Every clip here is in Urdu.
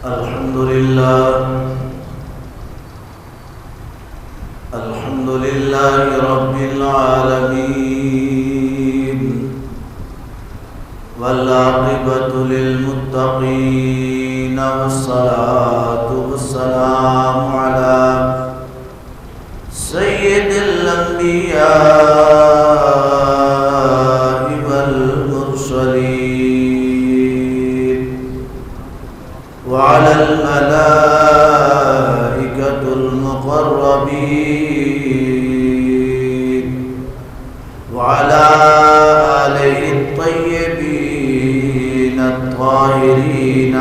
الحمد لله رب العالمين والعاقبة للمتقين والصلاة والسلام على سيد الأنبياء والمرسلين وعلى الملائكة المقربين وعلى آله الطيبين الطاهرين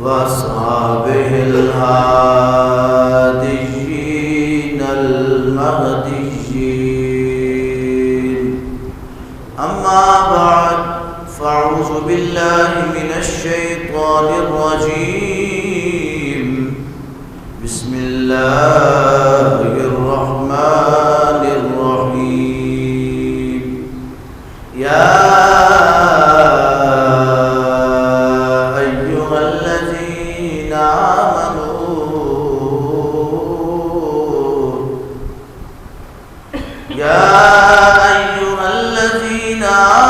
وأصحابه الهاديين المهديين. أما بعد، فأعوذ بالله من الشيطان الرجيم. بسم الله الرحمن الرحيم. يا أيها الذين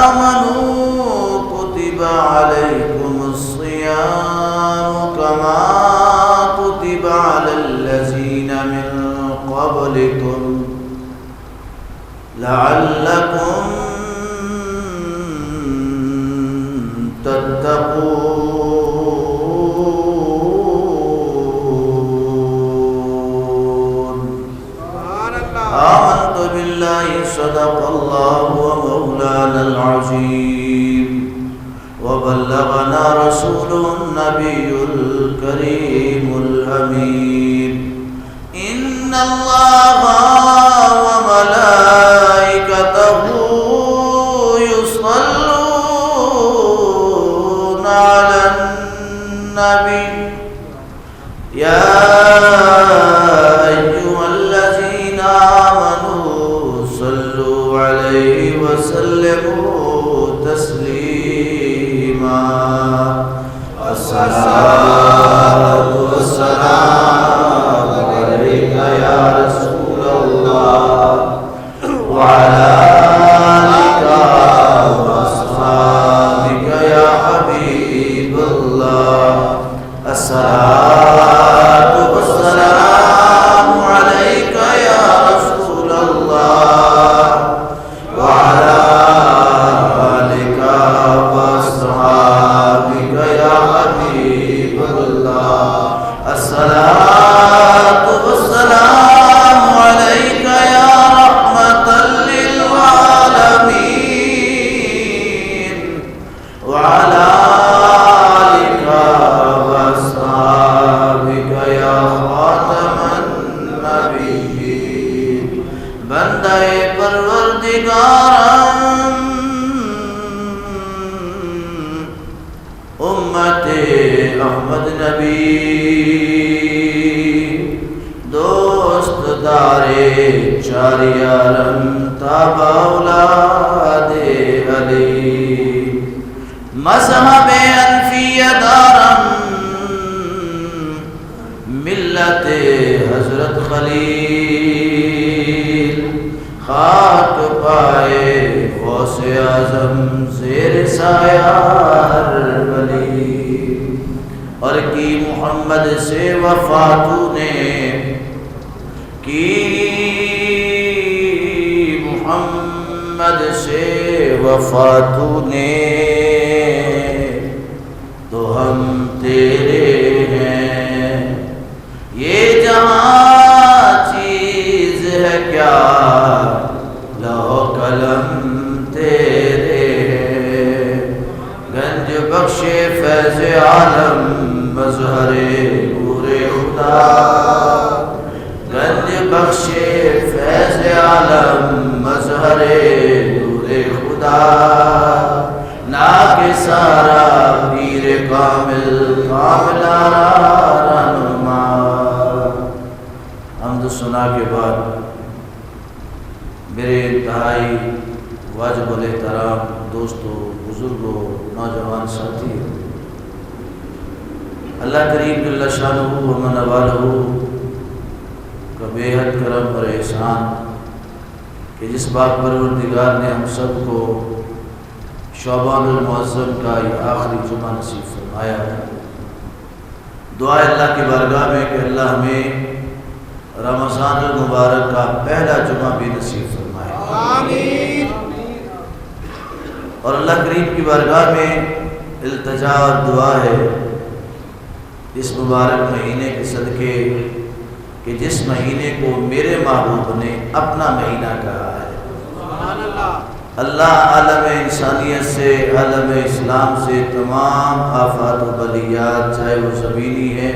آمنوا كتب عليكم الصيام كما كتب على الذين من قبلكم لعلكم تتقون. آمنت بالله صدق الله ومولانا العظيم وبلغنا رسوله النبي الكريم الأمين. إن الله وملائكته يصلون على النبي يا أيها الذين آمنوا صلوا عليه وسلموا تسليما. الصلاة والسلام عليك يا رسول الله وعلى آلك وأصحابك يا حبيب الله. الصلاة والسلام عليك يا رسول الله وعلى آلك وأصحابك يا حبيب الله. الصلاة والسلام عليك يا رحمة للعالمين وعلى آلك وأصحابك يا خاتم النبيين. بندہ پروردگارم امت احمد نبی دوست دارے چاری عالم تابع اولاد علی مذہب انفیہ دارم ملت حضرت خلیل خاک پائے غوث اعظم زیر سایہ ہر ولی. اور کی محمد سے وفا تو نے کی محمد سے وفا تو نے تو ہم تیرے ہیں. یہ جہاں چیز ہے کیا لوح قلم تیرے ہیں. گنج بخش فیض عالم مظہر نور خدا. گنج بخش فیض عالم مظہر نور خدا. ناک سارا پیر کامل کاملا رہنما. حمد سنا کے بعد میرے انتہائی واجب الاحترام دوستوں، بزرگوں، نوجوان ساتھی، اللہ کریم جل شانہ و من والہ کا بے حد کرم اور احسان کہ جس پاک پروردگار نے ہم سب کو شعبان المعظم کا یہ آخری جمعہ نصیب فرمایا ہے۔ دعا اللہ کی بارگاہ میں کہ اللہ ہمیں رمضان المبارک کا پہلا جمعہ بھی نصیب فرمائے، آمین۔ اور اللہ کریم کی بارگاہ میں التجا اور دعا ہے اس مبارک مہینے کے صدقے کہ جس مہینے کو میرے محبوب نے اپنا مہینہ کہا ہے، سبحان اللہ۔ اللہ عالم انسانیت سے، عالم اسلام سے تمام آفات و بلیات، چاہے وہ زمینی ہے،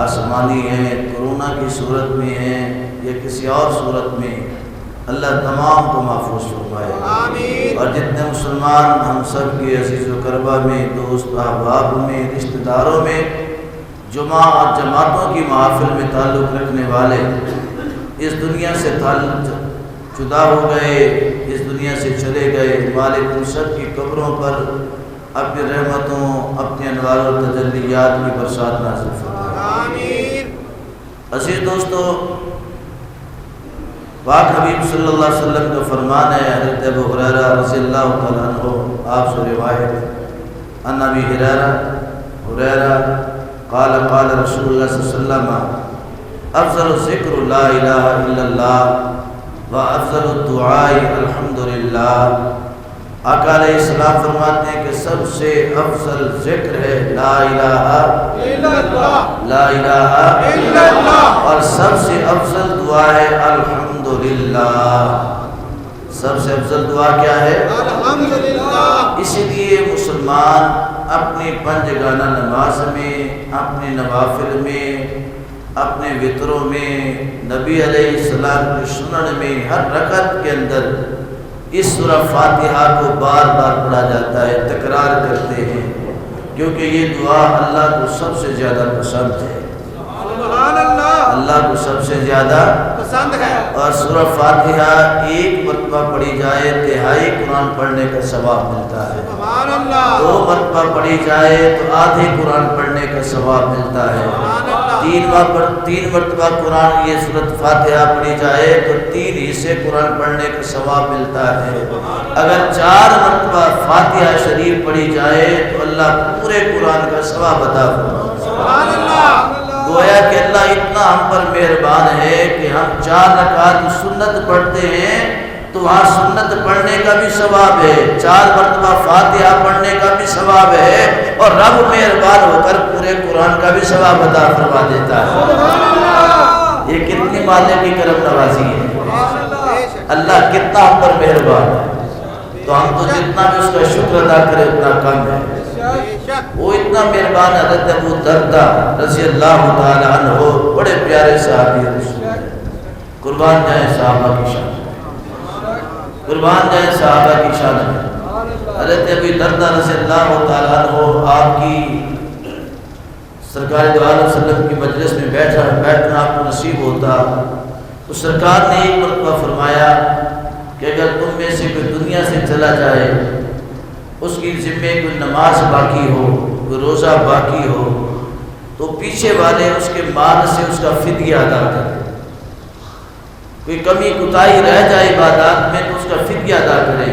آسمانی ہیں، کرونا کی صورت میں ہیں یا کسی اور صورت میں، اللہ تمام کو محفوظ فرمائے، آمین۔ اور جتنے مسلمان ہم سب کے عزیز و قربا میں، دوست احباب میں، رشتہ داروں میں، جمعہ اور جماعتوں کی محافل میں تعلق رکھنے والے اس دنیا سے جدا ہو گئے، اس دنیا سے چلے گئے، مالک ان سب کی قبروں پر اپنی رحمتوں، اپنے انوار و تجلیات کی برسات نازل فرمائے، آمین۔ عزیز دوستو، پاک حبیب صلی اللہ علیہ وسلم کا فرمان ہے، حضرت ابو ہریرہ رضی اللہ تعالیٰ عنہ آپ سے روایت، ان ابی ہریرہ قال قال رسول اللہ صلی اللہ علیہ وسلم افضل الذکر لا الہ الا اللہ و افضل الدعاء الحمدللہ۔ آقا علیہ السلام فرماتے ہیں کہ سب سے افضل ذکر ہے لا الہ الا اللہ، لا الہ الا اللہ، اور سب سے افضل دعا ہے الحمدللہ۔ سب سے افضل دعا کیا ہے؟ الحمدللہ۔ اسی لیے مسلمان اپنی پنجگانہ نماز میں، اپنے نوافل میں، اپنے وطروں میں، نبی علیہ السلام کے سنن میں ہر رکعت کے اندر اس سورہ فاتحہ کو بار بار پڑھا جاتا ہے، تکرار کرتے ہیں، کیونکہ یہ دعا اللہ کو سب سے زیادہ پسند ہے، سبحان اللہ، اللہ کو سب سے زیادہ پسند ہے۔ اور سورہ فاتحہ ایک مرتبہ پڑھی جائے تہائی قرآن پڑھنے کا ثواب ملتا ہے، سبحان اللہ، 2 مرتبہ پڑھی جائے تو آدھے قرآن پڑھنے کا ثواب ملتا ہے، 3 مرتبہ قرآن یہ سورۃ فاتحہ پڑھی جائے تو 3 حصے قرآن پڑھنے کا ثواب ملتا ہے، اگر 4 مرتبہ فاتحہ شریف پڑھی جائے تو اللہ پورے قرآن کا ثواب عطا فرمائے۔ سبحان اللہ۔ گویا کہ اللہ اتنا ہم پر مہربان ہے کہ ہم 4 رکعت سنت پڑھتے ہیں تو وہاں سنت پڑھنے کا بھی ثواب ہے، 4 مرتبہ فاتحہ پڑھنے کا بھی ثواب ہے، اور رب مہربان ہو کر پورے قرآن کا بھی ثواب عطا فرما دیتا ہے۔ یہ کتنی مالک کی کرم نوازی ہے، اللہ کتنا ہم پر مہربان ہے، تو ہم تو جتنا بھی اس کا شکر ادا کرے اتنا کم ہے۔ وہ اتنا مہربان حضرت ابو دردہ رضی اللہ تعالی عنہ، بڑے پیارے صحابی رسول ہیں، قربان جائیں صحابہ کی شان، قربان جائیں صحابہ کی شان ہے۔ حضرت ابو دردہ رضی اللہ تعالی عنہ آپ کی سرکار دو عالم وسلم کی مجلس میں بیٹھنا آپ کو نصیب ہوتا تو سرکار نے ایک مرتبہ فرمایا کہ اگر تم میں سے کوئی دنیا سے چلا جائے، اس کی ذمے کوئی نماز باقی ہو، کوئی روزہ باقی ہو، تو پیچھے والے اس کے مال سے اس کا فدیہ ادا کریں، کوئی کمی کوتاہی رہ جائے عبادات میں تو اس کا فدیہ ادا کریں۔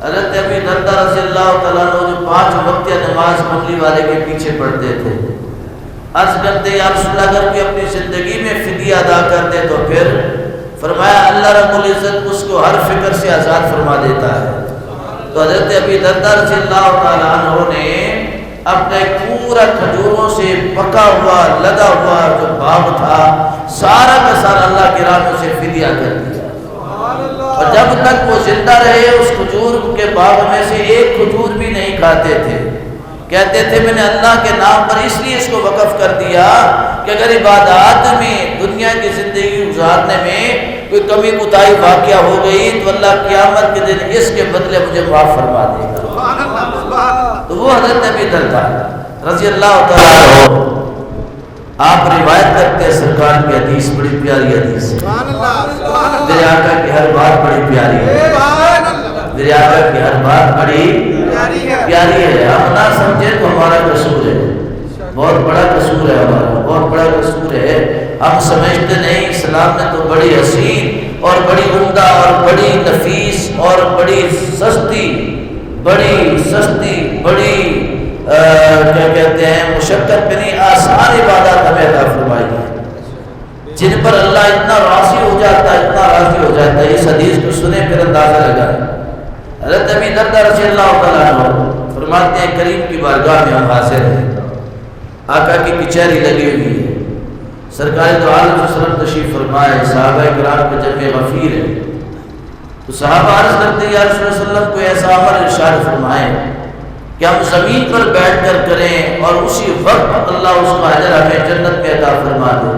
حضرت ابو دردہ رضی اللہ تعالیٰ عنہ جو 5 وقتیہ نماز بنگلی والے کے پیچھے پڑھتے تھے، عرض کرتے یا رسول اللہ اگر کوئی اپنی زندگی میں فدیہ ادا کر دے تو پھر فرمایا اللہ رب العزت اس کو ہر فکر سے آزاد فرما دیتا ہے۔ تو حضرت ابو دردہ رضی اللہ تعالیٰ عنہ نے اپنے پورا کھجوروں سے پکا ہوا لگا ہوا جو باغ تھا سارا کا سارا اللہ کی راہ میں سے فدیہ کر دیا، اور جب تک وہ زندہ رہے اس کھجور کے باغ میں سے ایک کھجور بھی نہیں کھاتے تھے، کہتے تھے میں نے اللہ کے نام پر اس لیے اس کو وقف کر دیا کہ اگر عبادات میں دنیا کی زندگی گزارنے میں کوئی کمی کوتاہی واقعہ ہو گئی تو اللہ قیامت کے دن اس کے بدلے مجھے معاف فرما دے گا۔ تو وہ حضرت ابو دردہ رضی اللہ تعالیٰ عنہ آپ روایت کرتے ہیں سرکار کی حدیث بڑی پیاری حدیث ہے، میرے آقا کی ہر بات بڑی پیاری ہے، میرے آقا کی ہر بات بڑی پیاری ہے، ہم نہ سمجھے تو ہمارا قصور ہے، بہت بڑا قصور ہے ہمارا، بہت بڑا قصور ہے۔ ہم سمجھتے نہیں اسلام نے تو بڑی حسین اور بڑی عمدہ اور بڑی نفیس اور بڑی سستی کیا کہتے ہیں مشقت پہ نہیں آسان عبادات ہمیں عطا فرمائی ہے، جن پر اللہ اتنا راضی ہو جاتا ہے، اتنا راضی ہو جاتا ہے۔ اس حدیث کو سنے پھر اندازہ لگائیں۔ حضرت ابی درداء رضی اللہ تعالیٰ عنہ فرماتے ہیں کریم کی بارگاہ میں ہم حاضر ہیں، آقا کی کچہری لگی ہوئی ہے، سرکار دو عالم صلی اللہ علیہ وسلم تشریف فرمائے، صحابہ کرام کا جمع غفیر ہے، تو صحابہ عرض کرتے ہیں یا رسول اللہ صلی اللہ علیہ وسلم کو ایسا عمل ارشاد فرمائیں کہ ہم زمین پر بیٹھ کر کریں اور اسی وقت اللہ اس کو اجر ہمیں جنت میں عطا فرما دے۔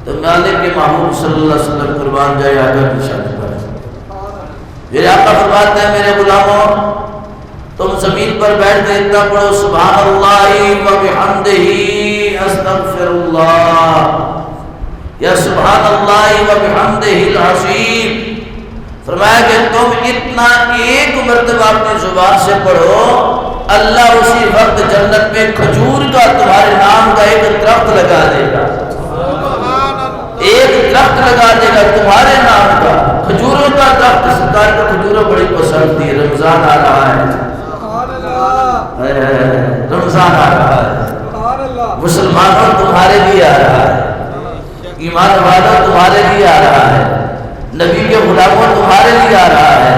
تو مالک کے محبوب صلی اللہ علیہ وسلم قربان جائے آقا کی شان پر، پھر آقا فرماتے ہیں میرے غلاموں تم زمین پر بیٹھ کر اتنا پڑھو سبحان اللہ و بحمدہ استغفر اللہ یا سبحان اللہ و بحمدہ العظیم۔ فرمایا کہ تم اتنا ایک مرتبہ اپنی زبان سے پڑھو، اللہ اسی وقت جنت میں کھجور کا تمہارے نام کا ایک درخت لگا دے گا، ایک درخت لگا دے گا تمہارے نام کا، کھجوروں کا درخت۔ سرکار کو کھجوروں بڑی پسند تھی، رمضان آ رہا ہے، رمضان آ رہا ہے، مسلمانوں تمہارے لیے آ رہا ہے، ایمان والوں تمہارے لیے آ رہا ہے، نبی کے غلاموں تمہارے لیے آ رہا ہے،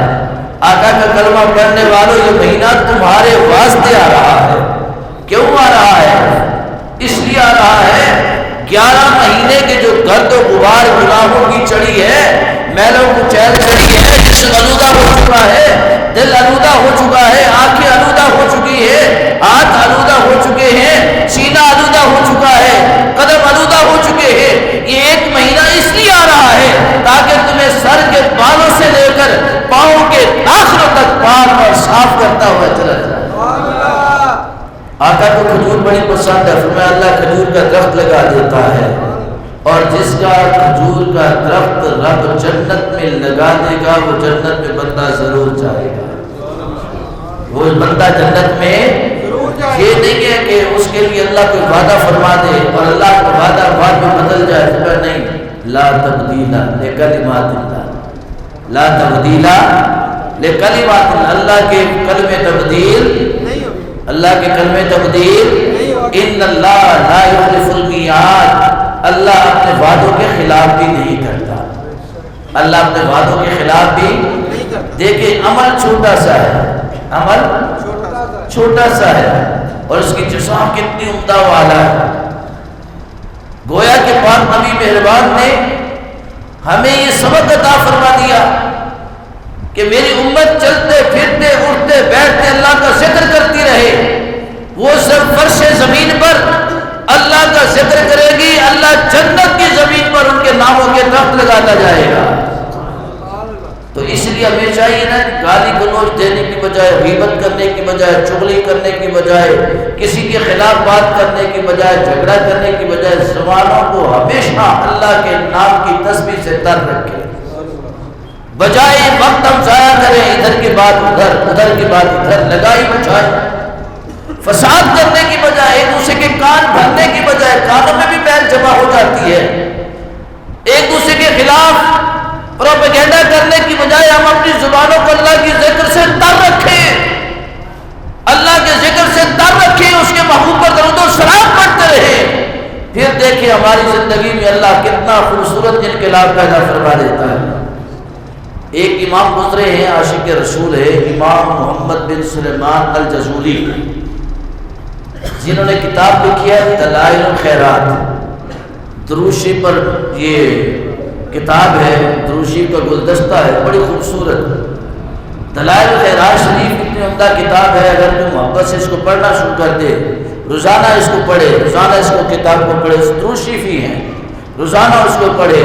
آقا کا کلمہ پڑھنے والوں یہ مہینہ تمہارے واسطے آ رہا ہے۔ کیوں آ رہا ہے؟ اس لیے آ رہا ہے 11 مہینے کے جو گرد و غبار گناہوں کی چڑھی ہے، میلوں کو چیل چڑھی ہے، جسم آلودہ ہو چکا ہے، دل آلودہ ہو چکا ہے، آنکھیں آلودہ ہو چکی ہے، ہاتھ آلودہ ہو چکے ہیں، سینہ آلودہ ہو چکا ہے، قدم آلودہ ہو چکے ہیں۔ یہ ایک مہینہ اس لیے آ رہا ہے تاکہ تمہیں سر کے بالوں سے لے کر پاؤں کے داخلوں تک پاک اور صاف کرتا ہوا چلا جائے۔ آقا کو کھجور بڑی پسند ہے، فرمایا اللہ کھجور کا درخت لگا دیتا ہے، اور جس کا کھجور کا درخت رب جنت میں لگا دے گا وہ جنت میں بندہ ضرور جائے گا، وہ بندہ جنت میں یہ نہیں ہے کہ اس کے لیے اللہ کوئی وعدہ فرما دے اور اللہ کا وعدہ بعد میں بدل جائے، فرمایا نہیں، لا تبدیل لکلمات اللہ، لا تبدیل لکلمات اللہ، اللہ کے کلمے تبدیل، اللہ کے کلمے تبدیل، ان اللہ لا یخلف المیعاد، اللہ اپنے وعدوں کے خلاف بھی نہیں کرتا، اللہ اپنے وعدوں کے خلاف بھی نہیں کرتا۔ دیکھیں عمل چھوٹا سا ہے، عمل چھوٹا سا ہے اور اس کی جزا کتنی عمدہ والا ہے۔ گویا کہ پاک نبی مہربان نے ہمیں یہ سبق عطا فرما دیا کہ میری امت چلتے پھرتے اٹھتے بیٹھتے اللہ کا ذکر کرتی رہے، وہ سب فرش زمین پر اللہ کا ذکر کرے گی، اللہ جنت کی زمین پر ان کے ناموں کے درخت لگاتا جائے گا۔ تو اس لیے ہمیں چاہیے نا گالی گلوچ دینے کی بجائے، غیبت کرنے کی بجائے، چغلی کرنے کی بجائے، کسی کے خلاف بات کرنے کی بجائے، جھگڑا کرنے کی بجائے زبانوں کو ہمیشہ اللہ کے نام کی تسبیح سے تر رکھیں، بجائے وقت ہم ضائع کریں ادھر کی بات ادھر، ادھر کی بات ادھر، لگائی بچائے فساد کرنے کی بجائے، ایک دوسرے کے کان بھرنے کی بجائے، کانوں میں بھی بیل جمع ہو جاتی ہے، ایک دوسرے کے خلاف پروپیگنڈا کرنے کی بجائے ہم اپنی زبانوں کو اللہ کی ذکر سے تر رکھیں، اللہ کے ذکر سے تر رکھیں، اس کے محبوب پر درود و سلام پڑھتے رہیں، پھر دیکھیں ہماری زندگی میں اللہ کتنا خوبصورت انقلاب پیدا فرما دیتا ہے۔ ایک امام گزرے ہیں، عاشق رسول ہے، امام محمد بن سلیمان الجزولی، جنہوں نے کتاب لکھی ہے دلائل الخیرات، دروشی پر یہ کتاب ہے، دروشی کا گلدستہ ہے، بڑی خوبصورت دلائل الخیرات شریف، اتنی عمدہ کتاب ہے، اگر تم محبت سے اس کو پڑھنا شروع کر دے، روزانہ اس کو پڑھے، روزانہ اس کو کتاب کو پڑھے، دروشی فی ہیں، روزانہ اس کو پڑھے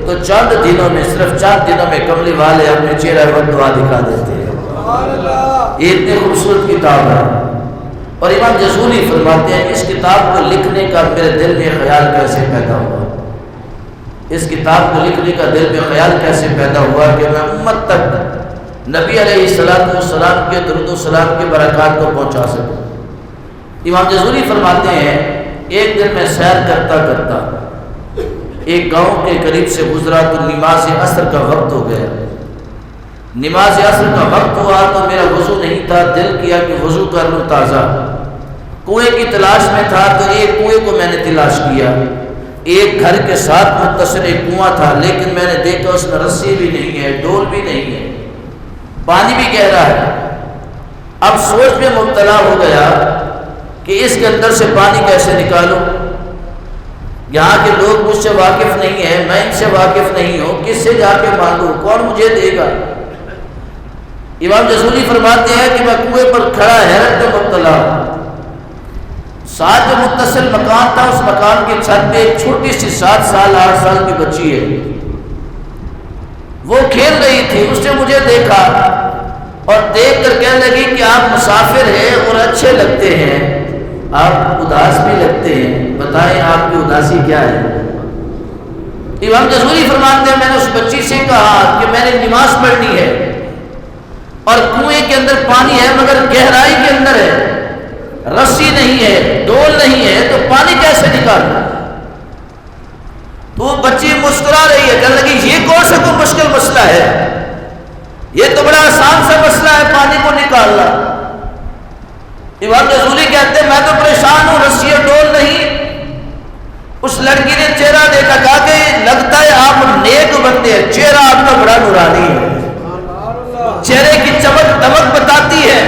تو چند دنوں میں، صرف چند دنوں میں کملی والے اپنے چہرہ پر دعا دکھا دیتے ہیں۔ یہ اتنی خوبصورت کتاب ہے، اور امام جزولی فرماتے ہیں اس کتاب کو لکھنے کا میرے دل میں خیال کیسے پیدا ہوا، اس کتاب کو لکھنے کا دل میں خیال کیسے پیدا ہوا کہ میں امت تک نبی علیہ السلام کے درود و سلام کے برکات کو پہنچا سکوں۔ امام جزولی فرماتے ہیں ایک دن میں سیر کرتا کرتا ایک گاؤں کے قریب سے گزرا تو نماز عصر کا وقت ہو گیا۔ نماز عصر کا وقت ہوا تو میرا وضو نہیں تھا، دل کیا کہ وضو کر لوں تازہ۔ کنویں کی تلاش میں تھا تو ایک کنویں کو میں نے تلاش کیا، ایک گھر کے ساتھ متصل ایک کنواں تھا، لیکن میں نے دیکھا اس میں رسی بھی نہیں ہے، ڈول بھی نہیں ہے، پانی بھی گہرا ہے۔ اب سوچ میں مبتلا ہو گیا کہ اس کے اندر سے پانی کیسے نکالوں۔ یہاں کے لوگ مجھ سے واقف نہیں ہیں، میں ان سے واقف نہیں ہوں، کس سے جا کے مانگوں، کون مجھے دے گا۔ امام جزولی فرماتے ہیں کہ میں کنویں پر کھڑا حیرت میں مبتلا ہوں۔ ساتھ جو متصل مکان تھا اس مکان کی چھت پہ ایک چھوٹی سی 7 سال 8 سال کی بچی ہے، وہ کھیل رہی تھی۔ اس نے مجھے دیکھا اور دیکھ کر کہنے لگی کہ آپ مسافر ہیں اور اچھے لگتے ہیں، آپ اداس بھی لگتے ہیں، بتائیں آپ کی اداسی کیا ہے۔ امام جزوری فرماتے ہیں میں نے اس بچی سے کہا کہ میں نے نماز پڑھنی ہے اور کنویں کے اندر پانی ہے مگر گہرائی کے اندر ہے، رسی نہیں ہے، ڈول نہیں ہے، تو پانی کیسے نکالنا۔ تو وہ بچی مسکرا رہی ہے، کہنے لگی یہ کون سا کوئی مشکل مسئلہ ہے، یہ تو بڑا آسان سا مسئلہ ہے پانی کو نکالنا۔ امام جزولی کہتے ہیں میں تو پریشان ہوں، رسی ڈول نہیں۔ اس لڑکی نے چہرہ دیکھا، کہا کہ لگتا ہے آپ نیک بندے ہیں، چہرہ آپ کا بڑا نورانی ہے، چہرے کی چمک دمک بتاتی ہے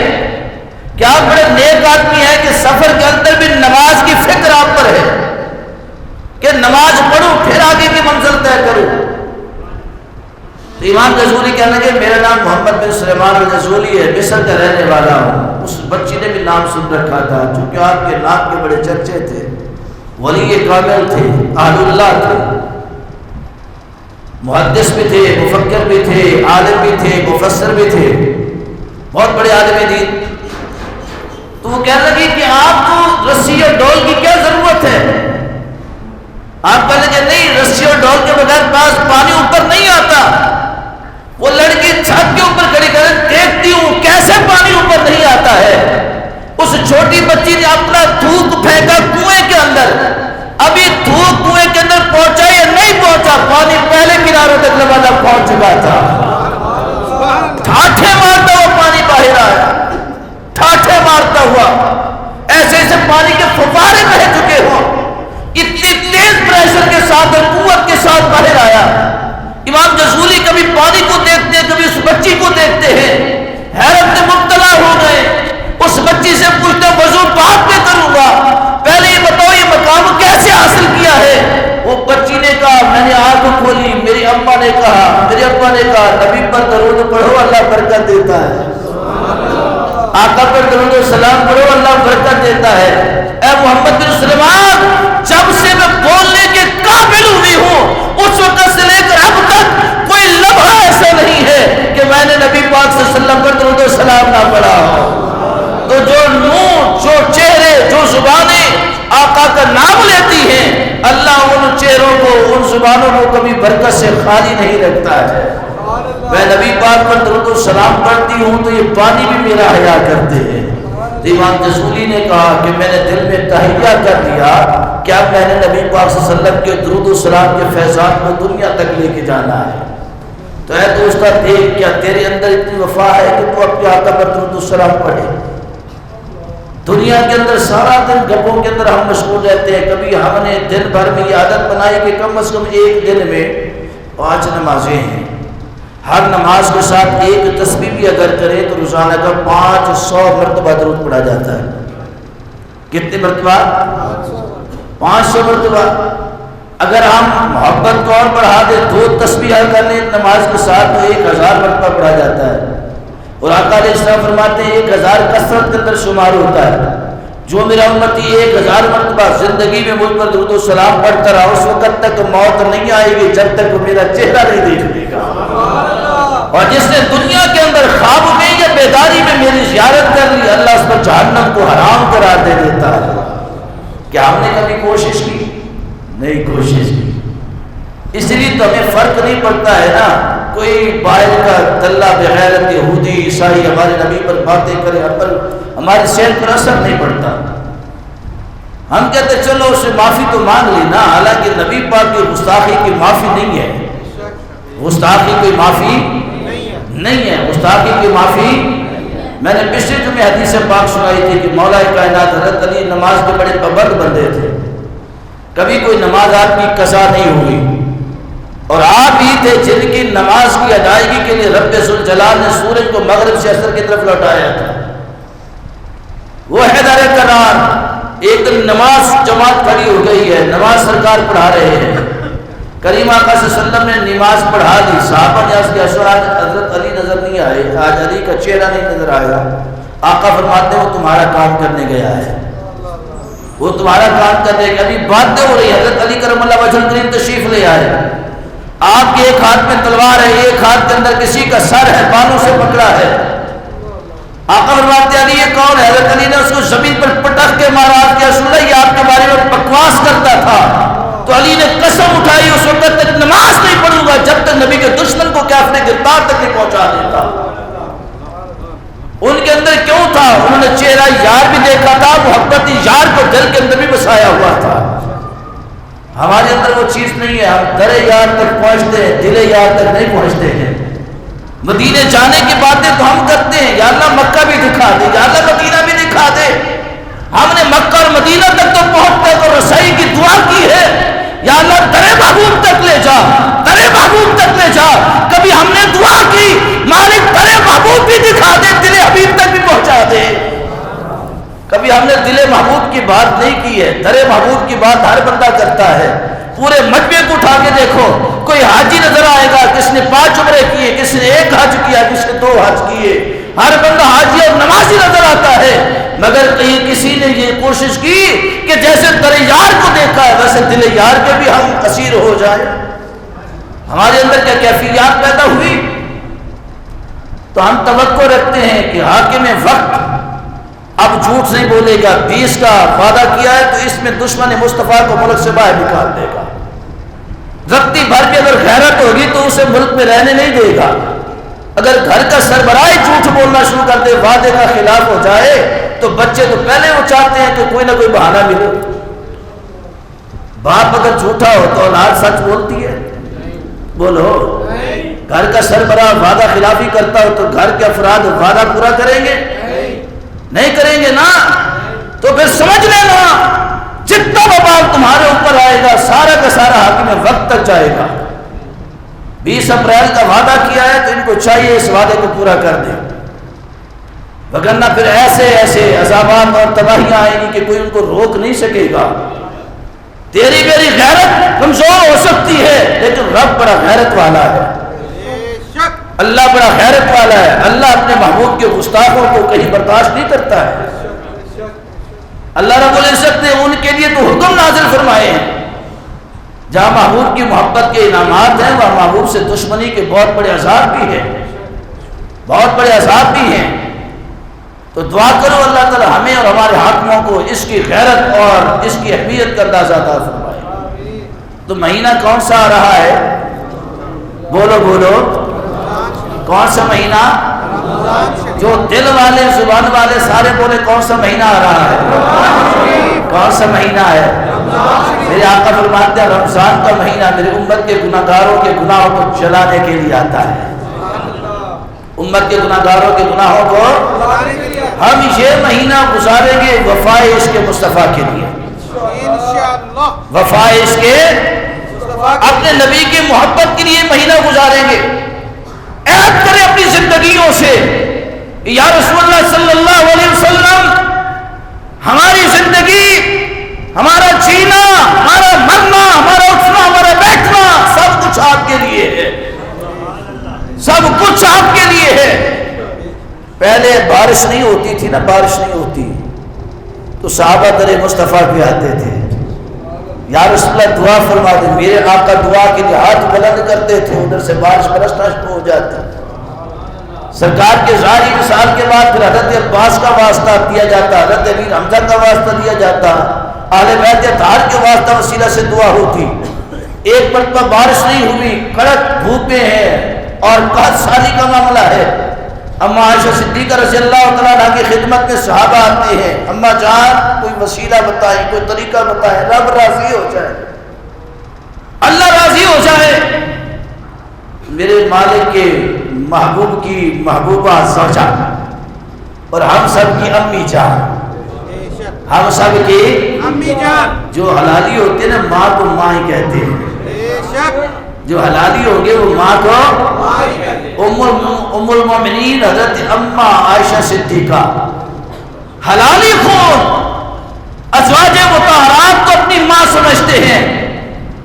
کہ آپ بڑے نیک آدمی ہیں کہ سفر کے اندر بھی نماز کی فکر آپ پر ہے کہ نماز پڑھوں پھر آگے کی منزل طے کروں۔ تو امام جزولی کہنے لگے میرا نام محمد بن سلیمان الجزولی ہے، مصر کا رہنے والا ہوں۔ اس بچی نے بھی نام سن رکھا تھا چونکہ آپ کے نام کے بڑے چرچے تھے، ولی کامل تھے، اہل اللہ تھے، محدث بھی تھے، مفکر بھی تھے، عالم بھی تھے، مفسر بھی تھے، بہت بڑے عالم دین۔ تو وہ کہنے لگی کہ آپ کو رسی اور ڈول کی کیا ضرورت ہے۔ آپ کہنے لگے نہیں، رسی اور ڈول کے بغیر پاس پانی اوپر نہیں آتا۔ وہ لڑکی چھت کے اوپر کھڑی کر دیکھتی ہوں کیسے پانی اوپر نہیں آتا ہے۔ اس چھوٹی بچی نے اپنا تھوک پھینکا کنویں کے اندر، ابھی تھوک کنویں کے اندر پہنچا یا نہیں پہنچا، پانی پہلے کناروں تک لبادہ پہنچ چکا تھا۔ ٹھاٹھے مارتا ہوا پانی باہر آیا، ٹھاٹھے مارتا ہوا، ایسے ایسے پانی کے فوارے بہ چکے ہوں، اتنی تیز پریشر کے ساتھ اور قوت کے ساتھ باہر آیا۔ امام جزولی کبھی پانی کو دیکھتے ہیں، کبھی اس بچی کو دیکھتے ہیں، حیرت میں مبتلا ہو گئے۔ اس بچی سے پوچھتے وضو بعد میں کروں گا، پہلے یہ بتاؤ یہ مقام کیسے حاصل کیا ہے۔ وہ بچی نے کہا میں نے آنکھ کھولی، میری اماں نے کہا، میرے ابا نے کہا نبی پر درود پڑھو اللہ برکت دیتا ہے، آقا پر درود و سلام پڑھو اللہ برکت دیتا ہے۔ اے محمد بن سلیمان، جب سے میں بولنے کے قابل ہوئی ہوں اس وقت سے لے کر اب تک کوئی لمحہ ایسا نہیں ہے کہ میں نے نبی پاک صلی اللہ علیہ وسلم پر درود و سلام نہ پڑھا ہو۔ تو جو منہ، جو چہرے، جو زبانیں آقا کا نام لیتی ہیں، اللہ ان چہروں کو، ان زبانوں کو کبھی برکت سے خالی نہیں رکھتا ہے۔ میں نبی پاک پر درود و سلام پڑھتی ہوں تو یہ پانی بھی میرا حیا کرتے ہیں۔ امام جزولی نے کہا کہ میں نے دل میں تہیہ کر دیا کہ اب میں نے نبی پاک صلی اللہ علیہ وسلم کے درود و سلام کے فیضان کو دنیا تک لے کے جانا ہے۔ تو اے دوستا دیکھ، کیا تیرے اندر اتنی وفا ہے کہ تو اپنے آقا پر درود و سلام پڑھے۔ دنیا کے اندر سارا دن گپوں کے اندر ہم مشغول رہتے ہیں، کبھی ہم نے دن بھر میں یہ عادت بنائی کہ کم از کم ایک دن میں 5 نمازیں ہیں، ہر نماز کے ساتھ ایک تسبیح بھی اگر کرے تو روزانہ کا 500 مرتبہ درود پڑھا جاتا ہے۔ کتنے مرتبہ؟ 500 مرتبہ۔ اگر ہم محبت کو اور بڑھا دیں 2 تسبیح کر لیں نماز کے ساتھ تو 1000 مرتبہ پڑھا جاتا ہے۔ اور آقا علیہ السلام فرماتے ہیں 1000 کثرت کے اندر شمار ہوتا ہے۔ جو میرا امتی 1000 مرتبہ زندگی میں مجھ پر درود و سلام پڑھتا رہا اس وقت تک موت نہیں آئے گی جب تک وہ میرا چہرہ نہیں دیکھ لے گا۔ اور جس نے دنیا کے اندر خواب میں یا بیداری میں میری زیارت کر لی اللہ اس پر جہنم کو حرام قرار دے دیتا ہے۔ کیا ہم نے کبھی کوشش کی؟ نہیں کوشش کی۔ اس لیے تو ہمیں فرق نہیں پڑتا ہے نا، کوئی باہر کا دلہ بغیرت یہودی عیسائی ہمارے نبی پر باتیں کرے، ہماری صحت پر اثر نہیں پڑتا۔ ہم کہتے چلو اس سے معافی تو مانگ لی نا، حالانکہ نبی پاک کی گستاخی کی معافی نہیں ہے، گستاخی کوئی معافی نہیں ہے، گستاخی کی معافی۔ میں نے پچھلے جمعے حدیث پاک سنائی تھی کہ مولا کائنات حضرت علی نماز کے بڑے پابند بندے تھے، کبھی کوئی نماز آپ کی قضا نہیں ہوئی، اور آپ ہی تھے جن کی نماز کی ادائیگی کے لیے رب ذوالجلال نے سورج کو مغرب سے عصر کی طرف لوٹایا تھا۔ وہ حیدر کرار ایک دن نماز جماعت کھڑی ہو گئی ہے، نماز سرکار پڑھا رہے ہیں، کریم آقا صلی اللہ علیہ وسلم نے نماز پڑھا دی، صحابہ نے اس کے اشعار حضرت علی نظر نہیں آئے، آج علی کا چہرہ نہیں نظر آیا۔ آقا فرماتے ہیں وہ تمہارا کام کرنے گیا ہے، وہ تمہارا کام کرنے گیا۔ ابھی باتیں ہو رہی ہیں، حضرت علی کرم اللہ وجہ الکریم تشریف لے آئے، آپ کے ایک ہاتھ میں تلوار ہے، ایک ہاتھ کے اندر کسی کا سر ہے، بانوں سے پکڑا ہے۔ آقا فرماتے ہیں علی یہ کون ہے؟ حضرت علی نے اس کو زمین پر پٹک کے مارا، کہ رسول اللہ یہ آپ کے بارے میں بکواس کرتا تھا۔ تو علی نے قسم اٹھائی اس وقت تک نماز نہیں پڑھوں گا جب تک نبی کے دشمن کو کیا اپنے گرفتار تک نہیں پہنچا دیتا۔ ان کے اندر کیوں تھا؟ انہوں نے چہرہ یار بھی دیکھا تھا، محبت یار کو دل کے اندر بھی بسایا ہوا تھا۔ ہمارے اندر وہ چیز نہیں ہے، ہم در یار تک پہنچتے ہیں، دل یار تک نہیں پہنچتے ہیں۔ مدینے جانے کی باتیں تو ہم کرتے ہیں، یا اللہ مکہ بھی دکھا دے، یا اللہ مدینہ بھی دکھا دے۔ ہم نے مکہ اور مدینہ تک تو پہنچتے تو رسائی کی دعا کی ہے، یا اللہ در محبوب تک لے جا، در محبوب تک لے جا۔ کبھی ہم نے دعا کی مالک در محبوب بھی دکھا دے، دل حبیب تک بھی پہنچا دے۔ کبھی ہم نے دل محبوب کی بات نہیں کی ہے، در محبوب کی بات ہر بندہ کرتا ہے۔ پورے مجمع کو اٹھا کے دیکھو، کوئی حاجی نظر آئے گا، کس نے 5 عمرے کیے، کس نے 1 حج کیا، کس نے 2 حج کیے، ہر بندہ حاجی اور نمازی نظر آتا ہے، مگر کہیں کسی نے یہ کوشش کی کہ جیسے در یار کو دیکھا ہے ویسے دل یار کے بھی ہم اسیر ہو جائیں۔ ہمارے اندر کیا کیفیات پیدا ہوئی؟ تو ہم توقع رکھتے ہیں کہ حاکم وقت اب جھوٹ نہیں بولے گا، 20 کا وعدہ کیا ہے تو اس میں دشمن مصطفیٰ کو ملک سے باہر نکال دے گا۔ رتی بھر کے اگر غیرت ہوگی تو اسے ملک میں رہنے نہیں دے گا۔ اگر گھر کا سربراہ جھوٹ بولنا شروع کر دے، وعدے کا خلاف ہو جائے، تو بچے تو پہلے وہ چاہتے ہیں کہ کوئی نہ کوئی بہانہ ملے۔ باپ اگر جھوٹا ہو تو اولاد سچ بولتی ہے؟ بولو۔ گھر کا سربراہ وعدہ خلافی کرتا ہو تو گھر کے افراد وعدہ پورا کریں گے؟ نہیں کریں گے نا۔ تو پھر سمجھ لینا جتنا وبال تمہارے اوپر آئے گا سارا کا سارا حاکم وقت تک جائے گا۔ 20 اپریل کا وعدہ کیا ہے تو ان کو چاہیے اس وعدے کو پورا کر دیں، وگرنہ پھر ایسے ایسے عذابات اور تباہیاں آئیں گی کہ کوئی ان کو روک نہیں سکے گا۔ تیری میری غیرت کمزور ہو سکتی ہے لیکن رب بڑا غیرت والا ہے، اللہ بڑا غیرت والا ہے۔ اللہ اپنے محبوب کے گستاخوں کو کہیں برداشت نہیں کرتا ہے۔ اللہ رب العزت نے ان کے لیے تو حکم نازل فرمائے ہیں، جہاں محبوب کی محبت کے انعامات ہیں وہاں محبوب سے دشمنی کے بہت بڑے عذاب بھی ہیں، بہت بڑے عذاب بھی ہیں۔ تو دعا کرو اللہ تعالی ہمیں اور ہمارے حاکموں کو اس کی غیرت اور اس کی اہمیت کا اندازہ عطا فرمائے۔ تو مہینہ کون سا آ رہا ہے؟ بولو بولو، کون سا مہینہ؟ جو دل والے زبان والے سارے بولے کون سا مہینہ آ رہا ہے؟ کون سا مہینہ ہے؟ میرے آقا فرماتے ہیں رمضان کا مہینہ میرے امت کے گناہ گاروں کے گناہوں کو جلانے کے لیے آتا ہے۔ امت کے گناہ گاروں کے گناہوں کو ہم یہ مہینہ گزاریں گے وفائے عشق مصطفیٰ کے لیے، وفائے عشق اپنے نبی کی محبت کے لیے مہینہ گزاریں گے۔ عہد کریں اپنی زندگیوں سے، یا رسول اللہ صلی اللہ علیہ وسلم ہماری زندگی، ہمارا جینا، ہمارا مرنا، ہمارا اٹھنا، ہمارا بیٹھنا سب کچھ آپ کے لیے ہے، سب کچھ آپ کے لیے ہے۔ پہلے بارش نہیں ہوتی تھی نا، بارش نہیں ہوتی تو صحابہ در مصطفیٰ بھی آتے تھے، یا رسول اللہ دعا فرما دے۔ میرے آقا دعا کے لیے ہاتھ بلند کرتے تھے، ادھر سے بارش برسنا شروع ہو جاتی۔ سرکار کے ظاہری مثال کے بعد پھر حضرت عباس کا واسطہ دیا جاتا، حضرت امیر حمزہ کا واسطہ دیا جاتا، اہل بیت اطہار کے واسطہ وسیلہ سے دعا ہوتی۔ ایک مرتبہ بارش نہیں ہوئی، کڑک دھوپیں ہیں اور قحط سالی کا معاملہ ہے۔ اما عائشہ صدیقہ رضی اللہ تعالیٰ عنہ کی خدمت میں صحابہ آتے ہیں، اما جان کوئی وسیلہ بتائیں، کوئی طریقہ بتائیں، رب راضی ہو جائے، اللہ راضی ہو جائے، میرے مالک کے محبوب کی محبوبہ زوجہ اور ہم سب کی امی جان، ہم سب کی امی جان، جو حلالی ہوتے ہیں نا ماں کو ماں ہی کہتے ہیں، بے شک جو حلالی ہوں گے وہ ماں کو مائی کہتے ہیں۔ ام المومنین حضرت اما عائشہ صدیقہ، حلالی خون ازواج مطہرات کو اپنی ماں سمجھتے ہیں،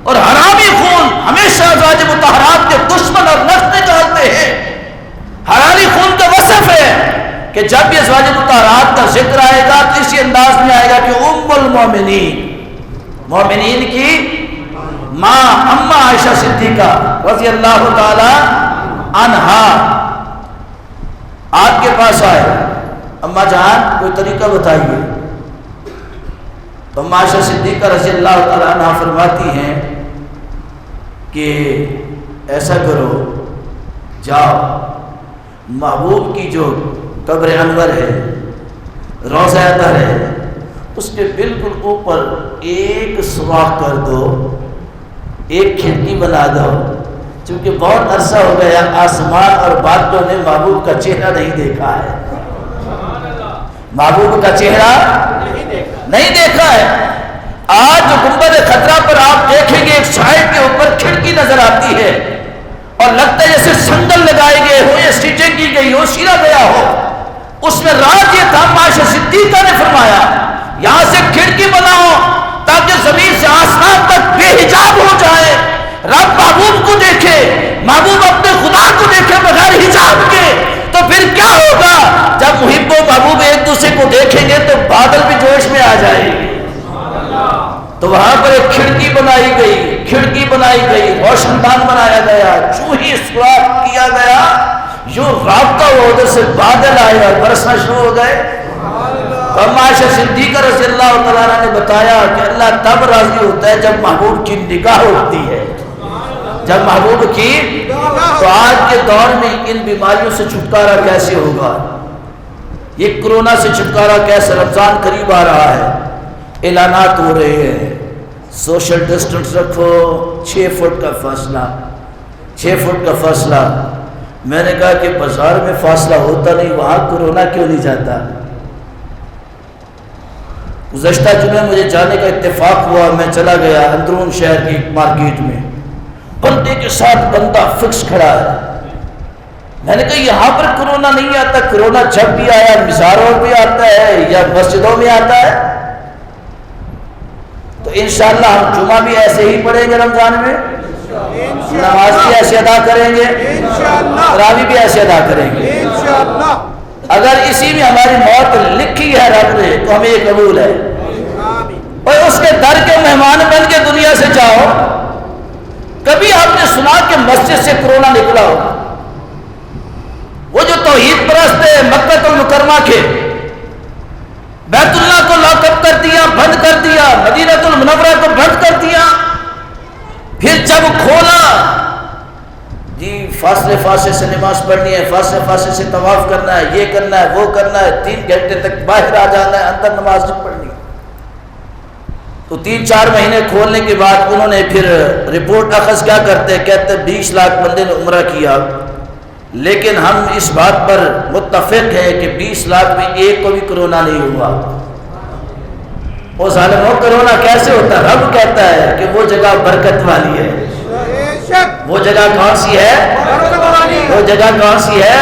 اور حرامی خون ہمیشہ ازواج مطہرات کے دشمن اور نفس نکالتے ہیں۔ حلالی خون کا وصف ہے کہ جب بھی ازواج مطہرات کا ذکر آئے گا تو اسی انداز میں آئے گا کہ ام المومنین، مومنین کی ماں اما عائشہ صدیقہ رضی اللہ تعالی عنہا آپ کے پاس آئے، اما جان کوئی طریقہ بتائیے، تو اما عائشہ صدیقہ رضی اللہ تعالی عنہا فرماتی ہیں کہ ایسا کرو، جاؤ محبوب کی جو قبر انور ہے، روضہ اطہر ہے، اس کے بالکل اوپر ایک سوراخ کر دو، ایک کھڑکی بنا دو، چونکہ بہت عرصہ ہو گیا آسمان اور بادلوں نے محبوب کا چہرہ نہیں دیکھا ہے، محبوب کا چہرہ نہیں دیکھا ہے۔ آج جو گنبد خطرہ پر آپ دیکھیں گے ایک سائڈ کے اوپر کھڑکی نظر آتی ہے اور لگتا ہے جیسے سنگل لگائے گئے ہو یا سٹیچنگ کی گئی ہو، سیرا گیا ہو، اس میں راز یہ تھا، عائشہ صدیقہ نے فرمایا یہاں سے کھڑکی بناؤ تاکہ زمین سے آسمان تک بے حجاب ہو جائے، رب محبوب کو دیکھے، محبوب اپنے خدا کو دیکھے بغیر حجاب کے، تو پھر کیا ہوگا جب محب و محبوب ایک دوسرے کو دیکھیں گے تو بادل بھی جوش میں آ جائے گی۔ تو وہاں پر ایک کھڑکی بنائی گئی، کھڑکی بنائی گئی، روشن دان بنایا گیا، جو ہی سوراخ کیا گیا جو رابطہ ہوا ادھر سے بادل آئے اور برسنا شروع ہو گئے۔ تو اما عائشہ صدیقہ رضی اللہ تعالیٰ عنہ نے بتایا کہ اللہ تب راضی ہوتا ہے جب محبوب کی نگاہ ہوتی ہے، جب محبوب کی۔ تو آج کے دور میں ان بیماریوں سے چھٹکارا کیسے ہوگا؟ یہ کرونا سے چھٹکارا کیسے؟ رمضان قریب آ رہا ہے، اعلانات ہو رہے ہیں، سوشل ڈسٹنس رکھو، 6 فٹ کا فاصلہ، 6 فٹ کا فاصلہ۔ میں نے کہا کہ بازار میں فاصلہ ہوتا نہیں، وہاں کرونا کیوں نہیں جاتا؟ گزشتہ جمعہ مجھے جانے کا اتفاق ہوا، میں چلا گیا اندرون شہر کی مارکیٹ میں، بندے کے ساتھ بندہ فکس کھڑا ہے۔ میں نے کہا یہاں پر کرونا نہیں آتا، کرونا جب بھی آیا مزاروں پہ آتا ہے یا مسجدوں میں آتا ہے۔ تو انشاءاللہ ہم جمعہ بھی ایسے ہی پڑھیں گے، رمضان میں نماز بھی ایسے ادا کریں گے، تراویح بھی ایسے ادا کریں گے انشاءاللہ۔ اگر اسی میں ہماری موت لکھی ہے رب نے تو ہمیں یہ قبول ہے، اور اس کے در کے مہمان بن کے دنیا سے جاؤ۔ کبھی آپ نے سنا کہ مسجد سے کرونا نکلا ہو؟ وہ جو توحید پرست ہے مکہ المکرمہ کے، بیت اللہ کو لاک اپ کر دیا، بند کر دیا، مدینہ المنورہ کو بند کر دیا، پھر جب کھولا جی فاصلے فاصلے سے نماز پڑھنی ہے، فاصلے فاصلے سے طواف کرنا ہے، یہ کرنا ہے، وہ کرنا ہے، 3 گھنٹے تک باہر آ جانا ہے، اندر نماز نہیں پڑھنی۔ تو 3-4 مہینے کھولنے کے بعد انہوں نے پھر رپورٹ اخذ کیا کرتے، کہتے 20 لاکھ بندے نے عمرہ کیا، لیکن ہم اس بات پر متفق ہیں کہ 20 لاکھ میں ایک کو بھی کرونا نہیں ہوا۔ وہ ظالموں کرونا کیسے ہوتا؟ رب کہتا ہے کہ وہ جگہ برکت والی ہے۔ وہ جگہ کون سی ہے؟ وہ جگہ کون سی ہے؟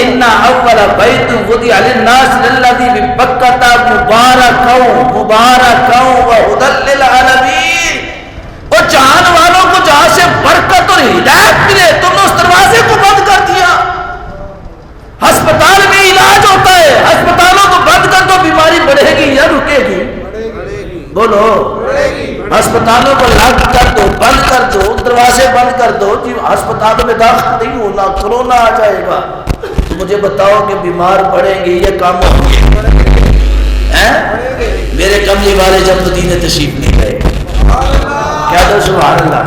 ان اول بیت وضع للناس للذی ببکۃ مبارکا وہدی للعالمین۔ اور جہان والوں کو جہاں سے برکت اور ہدایت ملے تم نے اس دروازے کو بند کر دیا۔ ہسپتال میں علاج ہوتا ہے، ہسپتالوں کو بند کر دو، بیماری بڑھے گی یا رکے گی؟ بولو، ہسپتالوں کو لاک کر دو، بند کر دو، دروازے بند کر دو، جی ہسپتالوں میں داخل نہیں ہونا، کرونا آ جائے گا۔ تو مجھے بتاؤ کہ بیمار پڑیں گے یا کام ہوں گے؟ میرے کملی والے جب مدینے تشریف نہیں گئے، کیا دو سبحان اللہ۔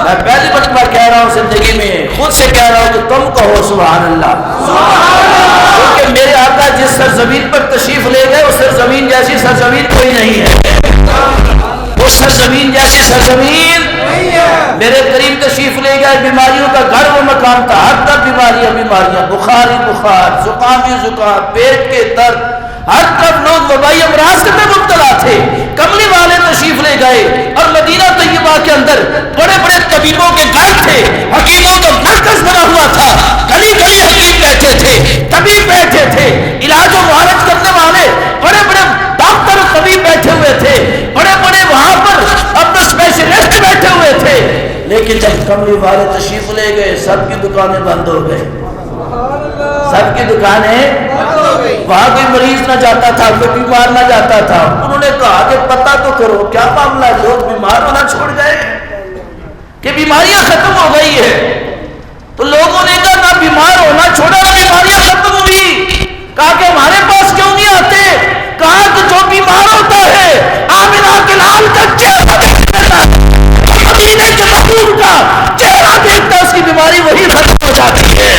میں پہلی مرتبہ کہہ رہا ہوں زندگی میں خود سے کہہ رہا ہوں کہ تم کہو سبحان اللہ، کیونکہ میرے آقا جس سرزمین پر تشریف لے گئے اس سرزمین جیسی سرزمین کوئی نہیں ہے، اس سرزمین جیسی سرزمین میرے قریب تشریف لے گئے، بیماریوں کا گھر و مکان تھا، ہر طرف بیماریاں، بخار ہی بخار، زکام ہی زکام، پیٹ کے درد، ہر طرف لوگ وبائی امراض میں مبتلا تھے۔ کملی والے تشریف لے گئے اور مدینہ طیبہ کے اندر بڑے بڑے طبیبوں کے گھر تھے، حکیموں کا مرکز بنا ہوا تھا، گلی گلی حکیم بیٹھے تھے، طبیب بیٹھے تھے، علاج و معالج کرنے والے بڑے بڑے ڈاکٹر و طبیب بیٹھے ہوئے تھے، بڑے بڑے وہاں پر اپنے اسپیشلسٹ بیٹھے ہوئے تھے، لیکن جب کملی والے تشریف لے گئے سب کی دکانیں بند ہو گئے، سب کی دکانیں، وہاں کوئی مریض نہ جاتا تھا، کوئی بیمار نہ جاتا تھا۔ انہوں نے کہا کہ پتہ تو کرو کیا معاملہ ہے، لوگ بیمار ہونا چھوڑ گئے کہ بیماریاں ختم ہو گئی ہے؟ تو لوگوں نے کہا نہ بیمار ہونا چھوڑا نہ بیماریاں ختم ہوئی۔ کہا کہ ہمارے پاس کیوں نہیں آتے؟ کہا کہ جو بیمار ہوتا ہے آمنہ کے لال کا چہرہ دیکھتا، مدینے کے محبوب کا چہرہ دیکھتا، اس کی بیماری وہی ختم ہو جاتی ہے۔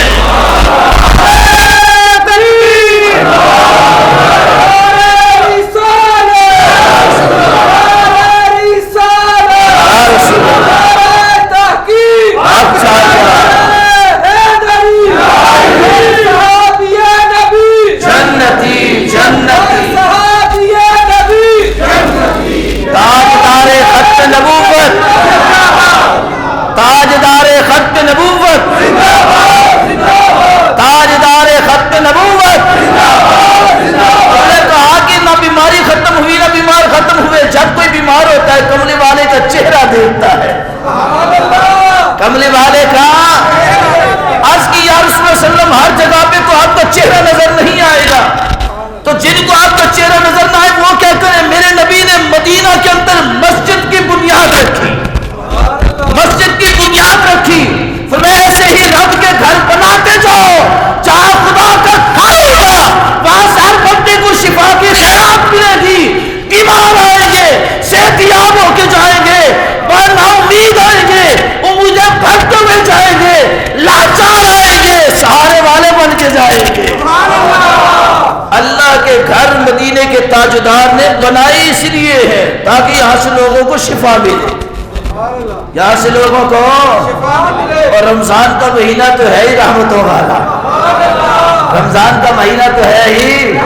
کملی والے کا عرض کی یا رسول اللہ صلی اللہ علیہ وسلم ہر جگہ پہ تو آپ کا چہرہ نظر نہیں آئے گا، تو جن کو آپ کا چہرہ نظر نہ آئے وہ کیا کریں؟ میرے نبی نے مدینہ کے اندر مسجد کی بنیاد رکھی، مسجد کی بنیاد رکھی، فرمایا ایسے ہی رب کے گھر بناتے جاؤ، جہاں خدا کا کھائے گا وہاں ہر بندے کو شفا کی خیرات ملے گی، بیمار آئیں گے صحت یاب ہو کے جائیں گے، نا امید آئیں گے امیدیں بھرتے ہوئے جائیں گے، لاچار آئیں گے سہارے والے بن کے جائیں گے۔ اللہ کے گھر مدینے کے تاجدار نے بنائی اس لیے ہے تاکہ یہاں سے لوگوں کو شفا ملے، یہاں سے لوگوں کو، اور رمضان کا مہینہ تو ہے ہی رحمتوں والا، رمضان کا مہینہ تو ہے ہی،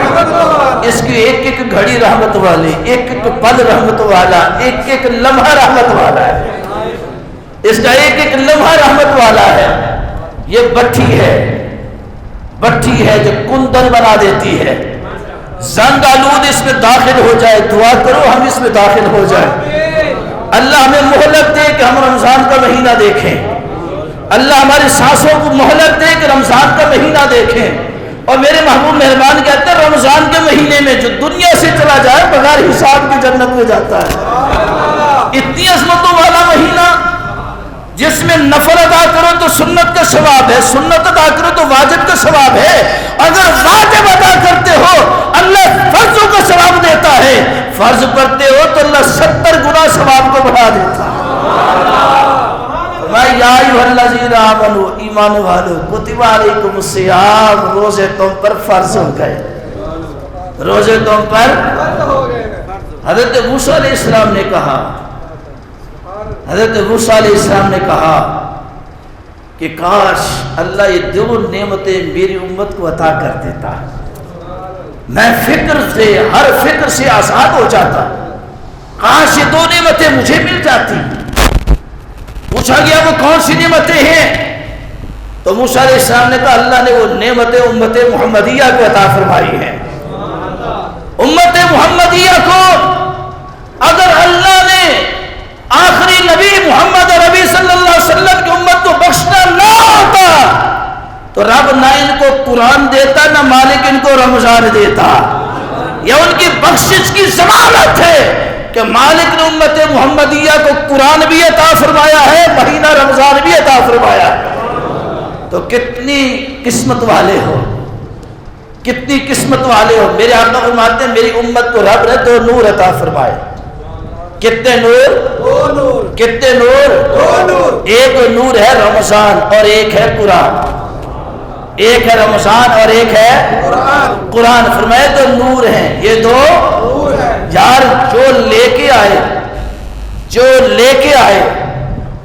اس کی ایک ایک گھڑی رحمت والی، ایک ایک پل رحمت والا، ایک ایک لمحہ رحمت والا ہے، اس کا ایک ایک لمحہ رحمت والا ہے۔ یہ بٹھی ہے، بٹھی ہے جو کندن بنا دیتی ہے، زنگ آلود اس میں داخل ہو جائے، دعا کرو ہم اس میں داخل ہو جائیں، اللہ ہمیں مہلت دے کہ ہم رمضان کا مہینہ دیکھیں، اللہ ہماری سانسوں کو مہلت دے کہ رمضان کا مہینہ دیکھیں۔ اور میرے محبوب مہربان کہتے ہیں رمضان کے مہینے میں جو دنیا سے چلا جائے بغیر حساب کی جنت میں جاتا ہے۔ اتنی عظمتوں والا مہینہ جس میں نفل ادا کرو تو سنت کا ثواب ہے، سنت ادا کرو تو واجب کا ثواب ہے، اگر واجب ادا کرتے ہو اللہ فرضوں کا ثواب دیتا ہے، فرض پڑھتے ہو تو اللہ 70 گنا ثواب کو بڑھا دیتا ہے۔ یا ایھا الذین آمنوا، ایمان والو، کتب علیکم الصیام، روزے تم پر فرض ہو گئے، روزے تم پر۔ حضرت موسیٰ علیہ السلام نے کہا، حضرت موسیٰ علیہ السلام نے کہا کہ کاش اللہ یہ دو نعمتیں میری امت کو عطا کر دیتا، میں فکر سے، ہر فکر سے آزاد ہو جاتا، کاش یہ دو نعمتیں مجھے مل جاتی۔ پوچھا گیا وہ کون سی نعمتیں ہیں؟ تو موسیٰ علیہ السلام نے کہا اللہ نے وہ نعمتیں امت محمدیہ کو عطا فرمائی ہیں۔ امت محمدیہ کو اگر اللہ نے آخری نبی محمد عربی صلی اللہ علیہ وسلم کی امت کو بخشنا نہ ہوتا تو رب نہ ان کو قرآن دیتا نہ مالک ان کو رمضان دیتا۔ یہ ان کی بخشش کی ضمانت ہے کہ مالک نے امت محمدیہ کو قرآن بھی عطا فرمایا ہے، مہینہ رمضان بھی عطا فرمایا ہے۔ تو کتنی قسمت والے ہو، کتنی قسمت والے ہو۔ میرے آقا فرماتے ہیں میری امت کو رب نے دو نور عطا فرمائے، کتنے نور؟ دو نور، کتنے نور؟ دو نور، ایک نور ہے رمضان اور ایک ہے قرآن، ایک ہے رمضان اور ایک ہے قرآن، قرآن۔ فرمایا تو نور ہیں یہ دو نور ہے، یار، جو لے کے آئے، جو لے کے آئے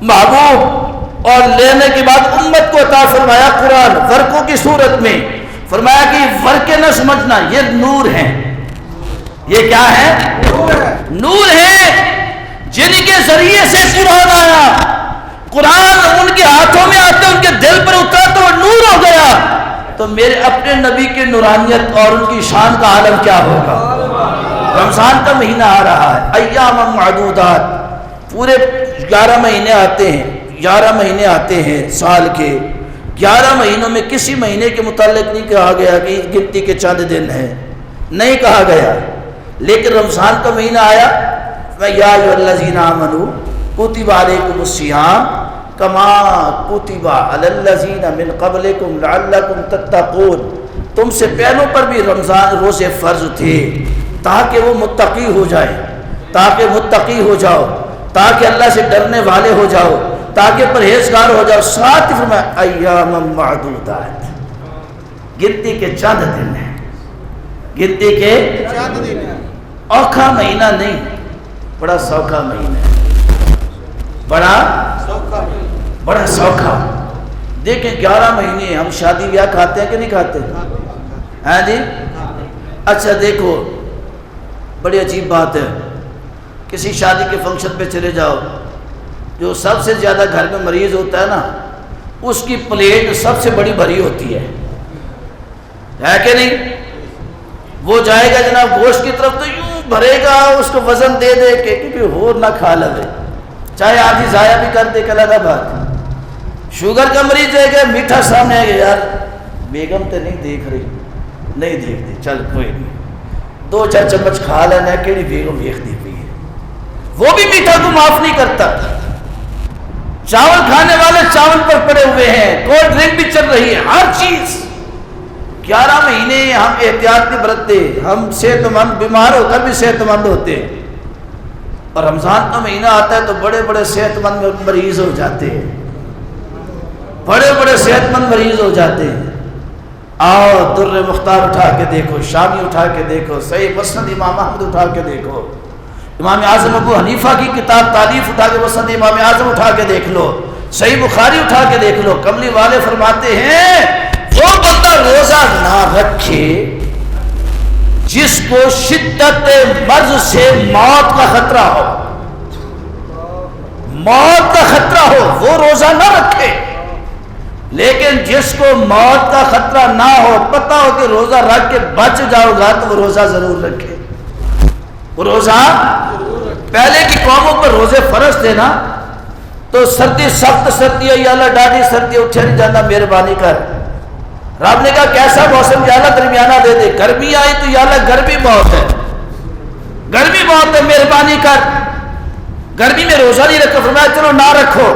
محبوب، اور لینے کے بعد امت کو عطا فرمایا قرآن ورقوں کی صورت میں، فرمایا کہ ورقے نہ سمجھنا، یہ نور ہیں۔ یہ کیا ہے؟ نور ہے، نور ہے جن کے ذریعے سے قرآن آیا، قرآن ان کے ہاتھوں میں آتے ان کے دل پر اترا تو وہ نور ہو گیا۔ تو میرے اپنے نبی کی نورانیت اور ان کی شان کا عالم کیا ہوگا؟ رمضان کا مہینہ آ رہا ہے، ایام معدودات، پورے 11 مہینے آتے ہیں، 11 مہینے آتے ہیں سال کے، 11 مہینوں میں کسی مہینے کے متعلق نہیں کہا گیا کہ گنتی کے چند دن ہیں، نہیں کہا گیا، لیکن رمضان کا مہینہ آیا، یا ایھا الذین آمنوا کتب علیکم الصیام کما کتب علی الذین من قبلکم لعلکم تتقون، تم سے پہلوں پر بھی رمضان روزے فرض تھے تاکہ وہ متقی ہو جائے، تاکہ متقی ہو جاؤ، تاکہ اللہ سے ڈرنے والے ہو جاؤ، تاکہ پرہیزگار ہو جاؤ۔ ساتھ ہی فرمایا ایام معدودات، گنتی کے چند دن ہیں، گنتی کے چند دن ہے، اوکھا مہینہ نہیں، بڑا سوکھا مہینہ ہے، بڑا سوکھا۔ دیکھیں 11 مہینے ہم شادی بیاہ کھاتے ہیں کہ نہیں کھاتے؟ ہاں جی؟ اچھا دیکھو، بڑی عجیب بات ہے، کسی شادی کے فنکشن پہ چلے جاؤ، جو سب سے زیادہ گھر میں مریض ہوتا ہے نا، اس کی پلیٹ سب سے بڑی بھری ہوتی ہے کہ نہیں؟ وہ جائے گا جناب گوشت کی طرف تو یوں بھرے گا، اس کو وزن دے دے کے، کیونکہ ہور نہ کھا لے، چاہے آدھی ضائع بھی کر دے، کلا بات۔ شوگر کا مریض ہے کہ میٹھا سامنے آئے گا، یار بیگم تو نہیں دیکھ رہی، نہیں دیکھتی، چل کوئی نہیں، 2-4 چمچ کھا لینا، کیڑی بیگم دیکھتی پئی ہے، وہ بھی میٹھا کو معاف نہیں کرتا۔ چاول کھانے والے چاول پر پڑے ہوئے ہیں، کولڈ ڈرنک بھی چل رہی ہے، ہر چیز۔ 11 مہینے ہم احتیاط نہیں برتتے، ہم صحت مند، بیمار ہو کر بھی صحت مند ہوتے ہیں، اور رمضان کا مہینہ آتا ہے تو بڑے بڑے صحت مند مریض ہو جاتے ہیں، بڑے بڑے صحت مند مریض ہو جاتے ہیں۔ آؤ در مختار اٹھا کے دیکھو، شامی اٹھا کے دیکھو، صحیح مسند امام احمد اٹھا کے دیکھو، امام اعظم ابو حنیفہ کی کتاب تالیف اٹھا کے، مسند امام اعظم اٹھا کے دیکھ لو، صحیح بخاری اٹھا کے دیکھ لو۔ کملی والے فرماتے ہیں وہ بندہ روزہ نہ رکھے جس کو شدت مرض سے موت کا خطرہ ہو، موت کا خطرہ ہو، وہ روزہ نہ رکھے۔ لیکن جس کو موت کا خطرہ نہ ہو، پتہ ہو کہ روزہ رکھ کے بچ جاؤ گا، تو وہ روزہ ضرور رکھے۔ وہ روزہ، پہلے کی قوموں پر روزے فرض تھے نا، تو سردی سخت سردی ہے، یا اللہ ڈاڈی سردی، اٹھے نہیں جانا، مہربانی کر۔ رب نے کہا کیسا موسم، یا اللہ درمیانہ دے دے، گرمی آئی تو یا اللہ گرمی بہت ہے، گرمی بہت ہے، مہربانی کر۔ گرمی میں روزہ نہیں رکھو، فرمایا چلو نہ رکھو۔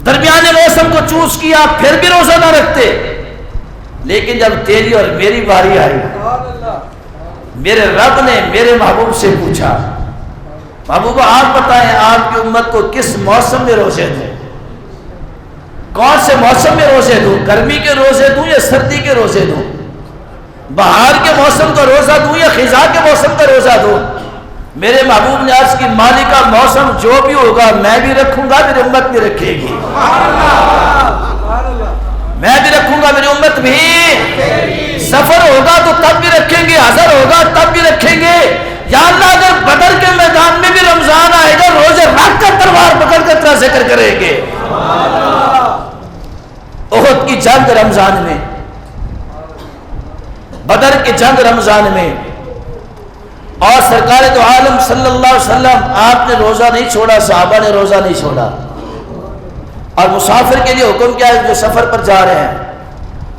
درمیانے موسم کو چوز کیا، پھر بھی روزہ نہ رکھتے۔ لیکن جب تیری اور میری باری آئی، میرے رب نے میرے محبوب سے پوچھا، محبوبہ آپ بتائیں آپ کی امت کو کس موسم میں روزے دوں، کون سے موسم میں روزے دوں، گرمی کے روزے دوں یا سردی کے روزے دوں، بہار کے موسم کا روزہ دوں یا خزاں کے موسم کا روزہ دوں؟ میرے محبوب نے عرض کی مالک کا موسم جو بھی ہوگا میں بھی رکھوں گا، میری امت بھی رکھے گی، میں بھی رکھوں گا، میری امت بھی۔ سفر ہوگا تو تب بھی رکھیں گے، حضر ہوگا تب بھی رکھیں گے۔ یا اللہ اگر بدر کے میدان میں بھی رمضان آئے گا، روزے رکھ کر تلوار پکڑ کر تیرا ذکر کریں گے۔ احد کی جنگ رمضان میں، بدر کی جنگ رمضان میں، اور سرکار دو عالم صلی اللہ علیہ وسلم آپ نے روزہ نہیں چھوڑا، صحابہ نے روزہ نہیں چھوڑا۔ اور مسافر کے لیے حکم کیا ہے جو سفر پر جا رہے ہیں،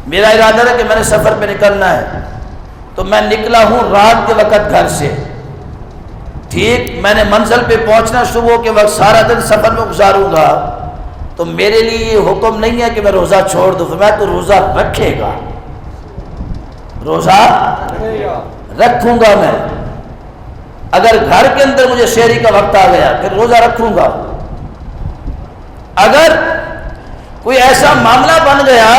میرا ارادہ ہے کہ میں نے سفر پہ نکلنا ہے، تو میں نکلا ہوں رات کے وقت گھر سے، ٹھیک، میں نے منزل پہ پہنچنا صبح کے وقت، سارا دن سفر میں گزاروں گا، تو میرے لیے یہ حکم نہیں ہے کہ میں روزہ چھوڑ دوں، فرمایا تو روزہ رکھے گا، روزہ رکھوں گا میں۔ اگر گھر کے اندر مجھے شہری کا وقت آ گیا پھر روزہ رکھوں گا. اگر کوئی ایسا معاملہ بن گیا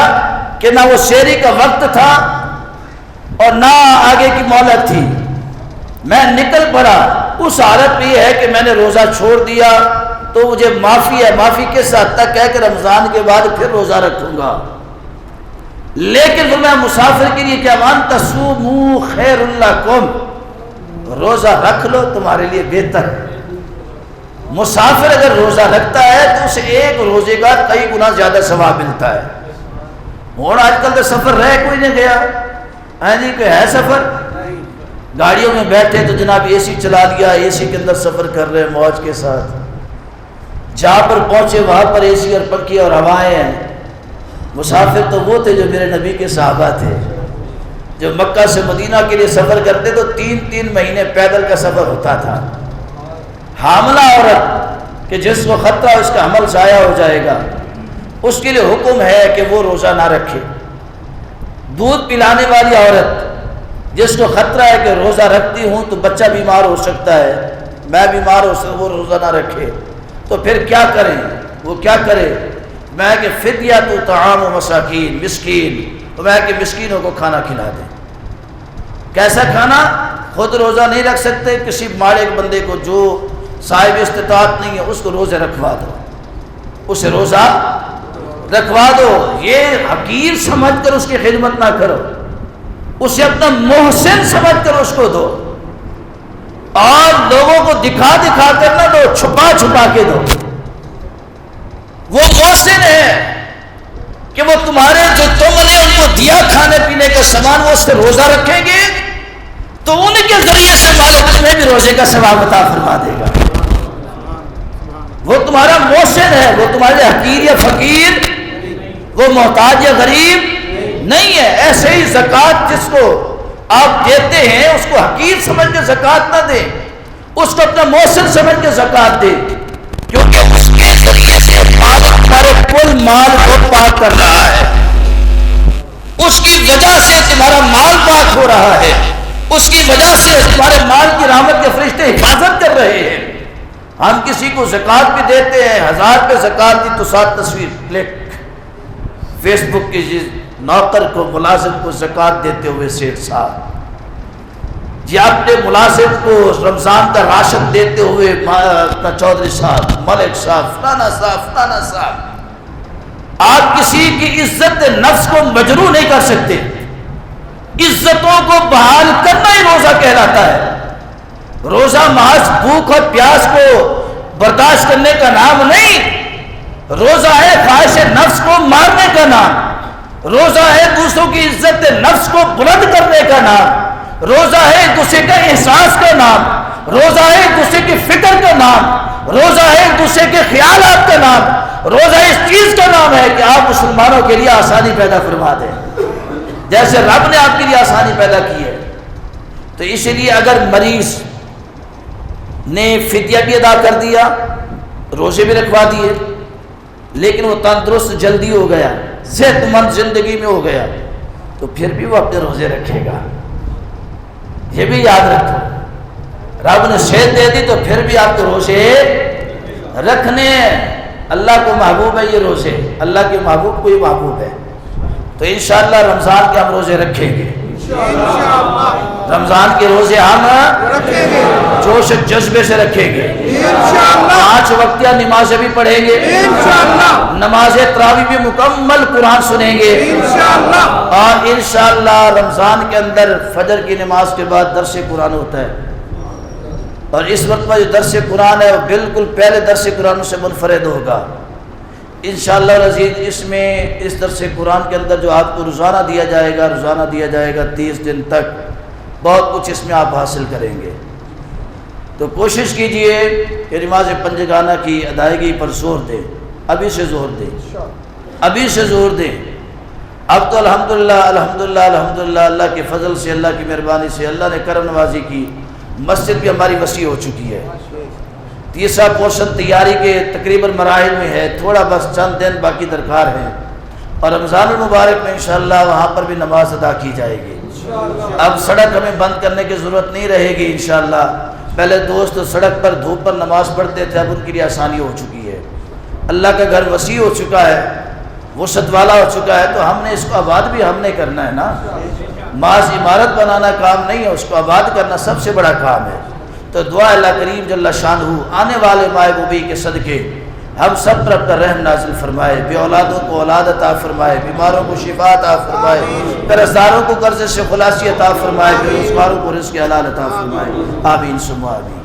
کہ نہ وہ شہری کا وقت تھا اور نہ آگے کی مہلت تھی، میں نکل پڑا، اس حالت میں یہ ہے کہ میں نے روزہ چھوڑ دیا تو مجھے معافی ہے. معافی کے ساتھ تک کہہ کہ رمضان کے بعد پھر روزہ رکھوں گا. لیکن میں مسافر کے لیے کیا مان تصوموا خیر لکم، روزہ رکھ لو تمہارے لیے بہتر ہے. مسافر اگر روزہ رکھتا ہے تو اسے ایک روزے کا کئی گنا زیادہ ثواب ملتا ہے. اور آج کل تو سفر رہ کوئی نہیں گیا، ہاں جی کوئی ہے سفر، گاڑیوں میں بیٹھے تو جناب اے سی چلا لیا، اے سی کے اندر سفر کر رہے ہیں موج کے ساتھ. جہاں پر پہنچے وہاں پر اے سی اور پنکھی اور ہوائیں ہیں. مسافر تو وہ تھے جو میرے نبی کے صحابہ تھے، جو مکہ سے مدینہ کے لیے سفر کرتے تو 3 مہینے پیدل کا سفر ہوتا تھا. حاملہ عورت کہ جس کو خطرہ اس کا حمل ضائع ہو جائے گا، اس کے لیے حکم ہے کہ وہ روزہ نہ رکھے. دودھ پلانے والی عورت جس کو خطرہ ہے کہ روزہ رکھتی ہوں تو بچہ بیمار ہو سکتا ہے، میں بیمار ہو سکتا، وہ روزہ نہ رکھے. تو پھر کیا کریں؟ وہ کیا کرے؟ میں کہ فدیہ تو طعام و مساکین، مسکین، تو میں کہ مسکینوں کو کھانا کھلا دیں. کیسا کھانا؟ خود روزہ نہیں رکھ سکتے، کسی ماڑے بندے کو جو صاحب استطاعت نہیں ہے اس کو روزے رکھوا دو، اسے روزہ رکھوا دو. یہ حقیر سمجھ کر اس کی خدمت نہ کرو، اسے اپنا محسن سمجھ کر اس کو دو، اور لوگوں کو دکھا دکھا کر نہ دو، چھپا چھپا کے دو. وہ محسن ہے کہ وہ تمہارے جو تم نے ان کو دیا کھانے پینے کا سامان، وہ اس سے روزہ رکھیں گے تو ان کے ذریعے سے مالک تمہیں بھی روزے کا ثواب عطا فرما دے گا. وہ تمہارا محسن ہے، وہ تمہارے حقیر یا فقیر، وہ محتاج یا غریب نہیں ہے. ایسے ہی زکوٰۃ جس کو آپ دیتے ہیں اس کو حقیر سمجھ کے زکوٰۃ نہ دیں، اس کو اپنا محسن سمجھ کے زکوٰۃ دیں، کیونکہ اس کے ذریعے سے مالک تمہارے کل مال کو پاک کر رہا ہے. اس کی وجہ سے تمہارا مال پاک ہو رہا ہے، اس کی وجہ سے تمہارے مال کی رحمت کے فرشتے حفاظت کر رہے ہیں. ہم کسی کو زکوٰۃ بھی دیتے ہیں، 1000 پہ زکوٰۃ دی تو 7 تصویر کلک، فیس بک کی جس نوکر کو ملازم کو زکوٰۃ دیتے ہوئے سیٹھ صاحب، جی اپنے ملازم کو رمضان کا راشن دیتے ہوئے اپنا چودھری صاحب، ملک صاحب، فلانا صاحب، فلانا صاحب. آپ کسی کی عزت نفس کو مجروح نہیں کر سکتے. عزتوں کو بحال کرنا ہی روزہ کہلاتا ہے. روزہ محض بھوک اور پیاس کو برداشت کرنے کا نام نہیں، روزہ ہے خواہش نفس کو مارنے کا نام، روزہ ہے دوسروں کی عزت نفس کو بلند کرنے کا نام، روزہ ہے ایک دوسرے کا احساس کا نام، روزہ ہے ایک دوسرے کی فکر کا نام، روزہ ہے ایک دوسرے کے خیالات کا نام، روزہ اس چیز کا نام ہے کہ آپ مسلمانوں کے لیے آسانی پیدا فرما دیں جیسے رب نے آپ کے لیے آسانی پیدا کی ہے. تو اس لیے اگر مریض نے فدیہ بھی ادا کر دیا، روزے بھی رکھوا دیے، لیکن وہ تندرست جلدی ہو گیا، صحت مند زندگی میں ہو گیا، تو پھر بھی وہ اپنے روزے رکھے گا. یہ بھی یاد رکھو، رب نے صحت دے دی تو پھر بھی آپ کو روزے رکھنے ہیں. اللہ کو محبوب ہے یہ روزے، اللہ کے محبوب کو ہی محبوب ہے. تو انشاءاللہ رمضان کے ہم روزے رکھیں گے، رمضان کے روزے ہم رکھیں گے، جوش جذبے سے رکھیں گے. انشاءاللہ 5 وقتیہ نمازیں بھی پڑھیں گے، انشاءاللہ نماز تراویح بھی مکمل قرآن سنیں گے، انشاءاللہ اور انشاءاللہ رمضان کے اندر فجر کی نماز کے بعد درس قرآن ہوتا ہے. اور اس وقت میں جو درس قرآن ہے وہ بالکل پہلے درس قرآن سے منفرد ہوگا انشاءاللہ العزیز. اس میں اس درس قرآن کے اندر جو آپ کو روزانہ دیا جائے گا 30 دن تک، بہت کچھ اس میں آپ حاصل کریں گے. تو کوشش کیجئے کہ نماز پنجگانہ کی ادائیگی پر زور دیں، ابھی سے زور دیں، ابھی سے زور دیں. اب تو الحمدللہ اللہ کے فضل سے، اللہ کی مہربانی سے، اللہ نے کرم نوازی کی، مسجد بھی ہماری وسیع ہو چکی ہے. تیسرا پورشن تیاری کے تقریباً مراحل میں ہے، تھوڑا بس چند دن باقی درکار ہیں، اور رمضان المبارک میں انشاءاللہ وہاں پر بھی نماز ادا کی جائے گی. اب سڑک ہمیں بند کرنے کی ضرورت نہیں رہے گی انشاءاللہ. پہلے دوست سڑک پر دھوپ پر نماز پڑھتے تھے، اب ان کے لیے آسانی ہو چکی ہے، اللہ کا گھر وسیع ہو چکا ہے، وسعت والا ہو چکا ہے، تو ہم نے اس کو آباد بھی ہم نے کرنا ہے نا، محض عمارت بنانا کام نہیں ہے، اس کو آباد کرنا سب سے بڑا کام ہے۔ تو دعا اللہ کریم جل شانہ آنے والے ماہ نبوی کے صدقے ہم سب پر اپنا رحم نازل فرمائے، بے اولادوں کو اولاد عطا فرمائے، بیماروں کو شفا عطا فرمائے، قرض داروں کو قرض سے خلاصی عطا فرمائے، بے روزگاروں کو رزق حلال عطا فرمائے، آمین ثم آمین۔